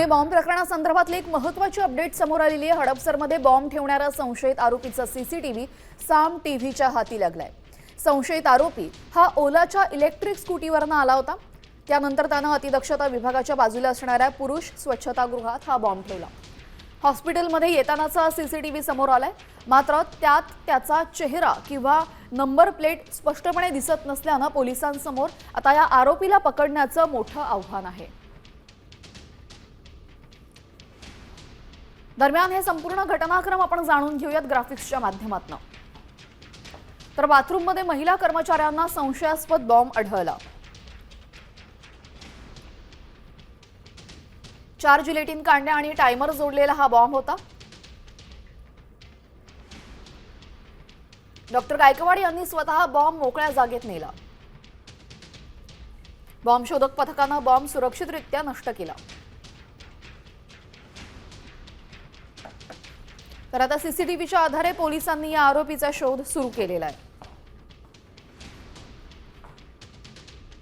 Pune bomb प्रकरणासंदर्भातली एक महत्त्वाची update समोर आलेली आहे। हडपसरमध्ये बॉम्ब ठेवणारा संशयित आरोपीचा सीसीटीव्ही साम टीव्हीच्या हाती लागलाय। संशयित आरोपी हा ओलाच्या इलेक्ट्रिक स्कूटीवरनं आला होता। त्यानंतर त्यानं अतिदक्षता विभागाच्या बाजूला असणाऱ्या पुरुष स्वच्छतागृहात हा बॉम्ब ठेवला। हॉस्पिटलमध्ये येतानाचा सीसीटीव्ही समोर आलाय, मात्र त्यात त्याचा चेहरा किंवा नंबर प्लेट स्पष्टपणे दिसत नसल्यानं पोलिसांसमोर आता या आरोपीला पकडण्याचं मोठं आव्हान आहे। दरम्यान हे संपूर्ण घटनाक्रम आपण जाणून घेऊयात ग्राफिक्सच्या माध्यमातून। तर बाथरूममध्ये महिला कर्मचाऱ्यांना संशयास्पद बॉम्ब आढळला। 4 जिलेटिन कांड्या आणि टायमर जोडलेला हा बॉम्ब होता। डॉक्टर गायकवाड यांनी स्वतः बॉम्ब मोकळ्या जागेत नेला। बॉम्ब शोधक पथकाने बॉम्ब सुरक्षितरित्या नष्ट केला। तर आता सीसीटीव्हीच्या आधारे पोलिसांनी या आरोपीचा शोध सुरू केलेला आहे।